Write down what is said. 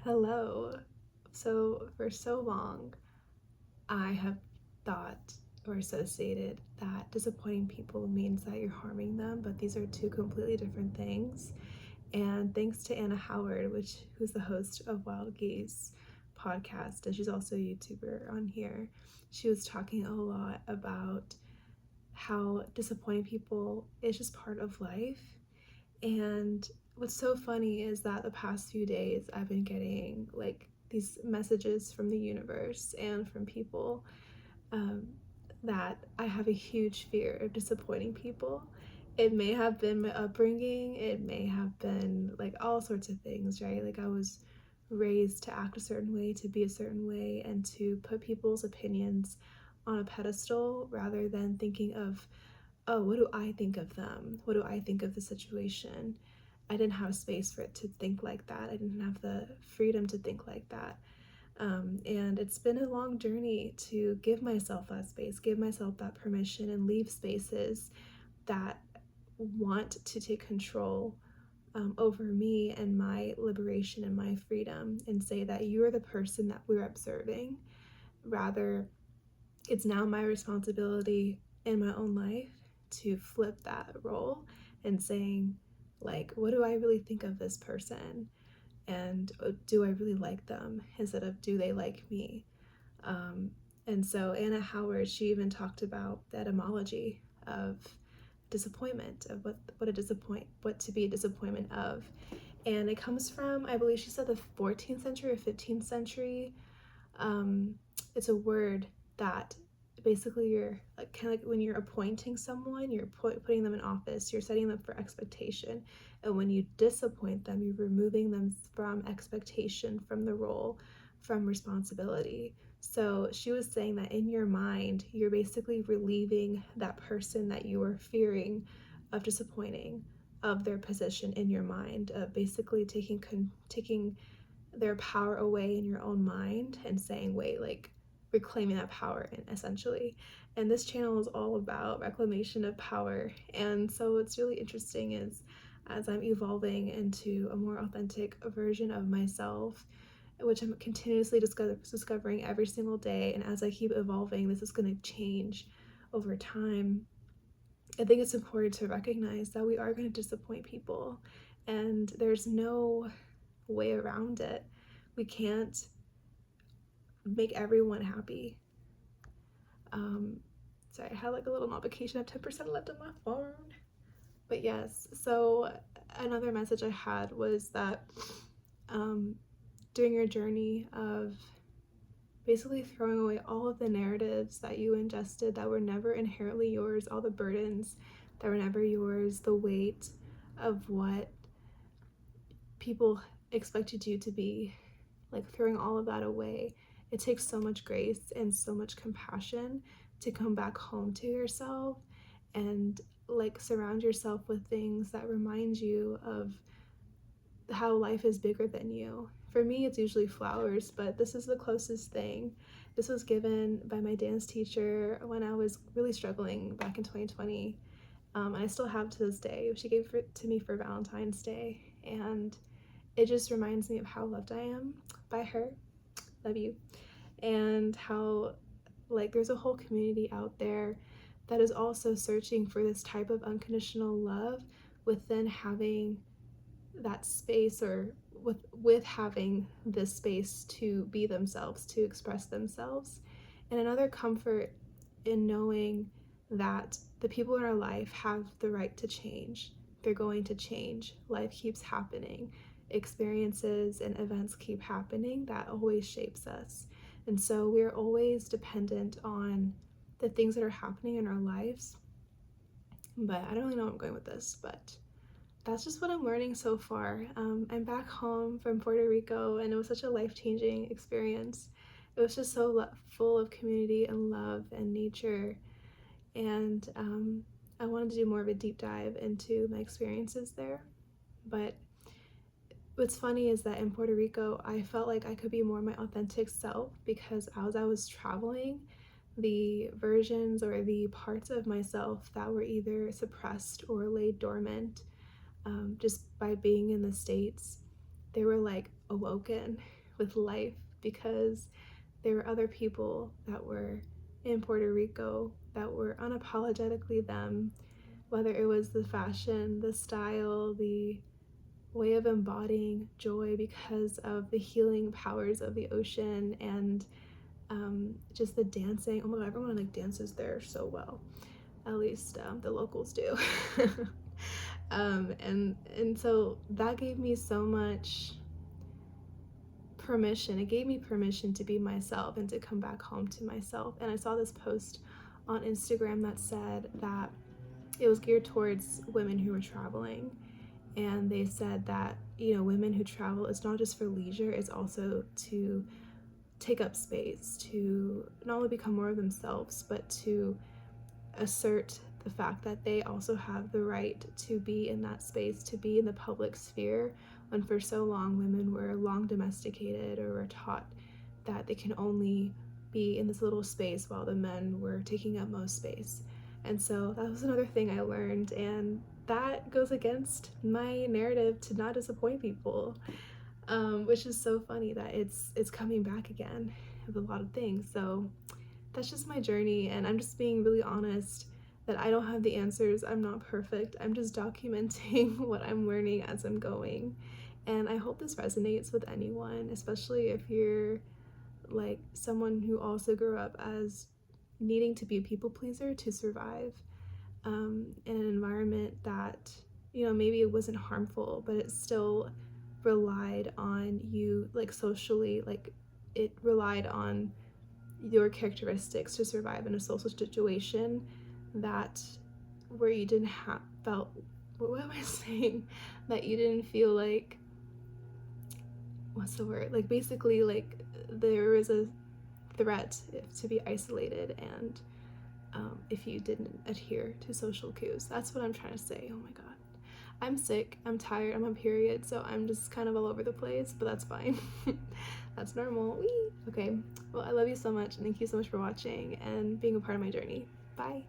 Hello. So, for so long, I have thought or associated that disappointing people means that you're harming them, but these are two completely different things. And thanks to Anna Howard, who's the host of Wild Geese podcast, and she's also a YouTuber on here, she was talking a lot about how disappointing people is just part of life. And what's so funny is that the past few days I've been getting like these messages from the universe and from people um, that I have a huge fear of disappointing people. It may have been my upbringing, it may have been like all sorts of things, right? Like I was raised to act a certain way, to be a certain way, and to put people's opinions on a pedestal rather than thinking of, oh, what do I think of them? What do I think of the situation? I didn't have space for it to think like that. I didn't have the freedom to think like that. And it's been a long journey to give myself that space, give myself that permission, and leave spaces that want to take control over me and my liberation and my freedom, and say that you're the person that we're observing. Rather, it's now my responsibility in my own life to flip that role and saying, like, what do I really think of this person? And do I really like them instead of do they like me? Um, and so Anna Howard, she even talked about the etymology of disappointment, of what to be a disappointment of. And it comes from, I believe she said, the 14th century or 15th century. um, it's a word that basically you're like kind of like when you're appointing someone, you're putting them in office, you're setting them for expectation, and when you disappoint them, you're removing them from expectation, from the role, from responsibility. So she was saying that in your mind, you're basically relieving that person that you are fearing of disappointing of their position in your mind, of basically taking their power away in your own mind and saying, wait, like reclaiming that power essentially. And this channel is all about reclamation of power. And so what's really interesting is as I'm evolving into a more authentic version of myself, which I'm continuously discovering every single day, and as I keep evolving, this is going to change over time. I think it's important to recognize that we are going to disappoint people, and there's no way around it. We can't make everyone happy. Um, Sorry, I had like a little notification of 10% left on my phone. But yes, so another message I had was that um, during your journey of basically throwing away all of the narratives that you ingested that were never inherently yours, all the burdens that were never yours, the weight of what people expected you to be, like throwing all of that away. It takes so much grace and so much compassion to come back home to yourself and like surround yourself with things that remind you of how life is bigger than you. For me, it's usually flowers, but this is the closest thing. This was given by my dance teacher when I was really struggling back in 2020. And I still have to this day. She gave it to me for Valentine's Day, and it just reminds me of how loved I am by her. Love you. And how like there's a whole community out there that is also searching for this type of unconditional love within having that space, or with having this space to be themselves, to express themselves. And another comfort in knowing that the people in our life have the right to change. They're going to change. Life keeps happening. Experiences and events keep happening that always shapes us. And so we're always dependent on the things that are happening in our lives. But I don't really know where I'm going with this, but that's just what I'm learning so far. I'm back home from Puerto Rico, and it was such a life-changing experience. It was just so full of community and love and nature, and I wanted to do more of a deep dive into my experiences there. But what's funny is that in Puerto Rico, I felt like I could be more my authentic self, because as I was traveling, the versions or the parts of myself that were either suppressed or laid dormant just by being in the States, they were like awoken with life, because there were other people that were in Puerto Rico that were unapologetically them, whether it was the fashion, the style, the way of embodying joy because of the healing powers of the ocean, and just the dancing. Oh my god, everyone like dances there so well. At least the locals do. And so that gave me so much permission. It gave me permission to be myself and to come back home to myself. And I saw this post on Instagram that said that it was geared towards women who were traveling, and they said that, you know, women who travel, it's not just for leisure, it's also to take up space, to not only become more of themselves, but to assert the fact that they also have the right to be in that space, to be in the public sphere, when for so long women were long domesticated or were taught that they can only be in this little space while the men were taking up most space. And so that was another thing I learned, and that goes against my narrative to not disappoint people, which is so funny that it's coming back again with a lot of things. So that's just my journey, and I'm just being really honest that I don't have the answers. I'm not perfect. I'm just documenting what I'm learning as I'm going. And I hope this resonates with anyone, especially if you're like someone who also grew up as needing to be a people pleaser to survive, in an environment that, you know, maybe it wasn't harmful, but it still relied on you, like socially, like it relied on your characteristics to survive in a social situation that where you didn't have felt, what am I saying, that you didn't feel like, what's the word, like basically like there was a threat to be isolated, and if you didn't adhere to social cues. That's what I'm trying to say. Oh my god, I'm sick, I'm tired, I'm on period, so I'm just kind of all over the place, but that's fine. That's normal. Whee! Okay, well, I love you so much, and thank you so much for watching and being a part of my journey. Bye.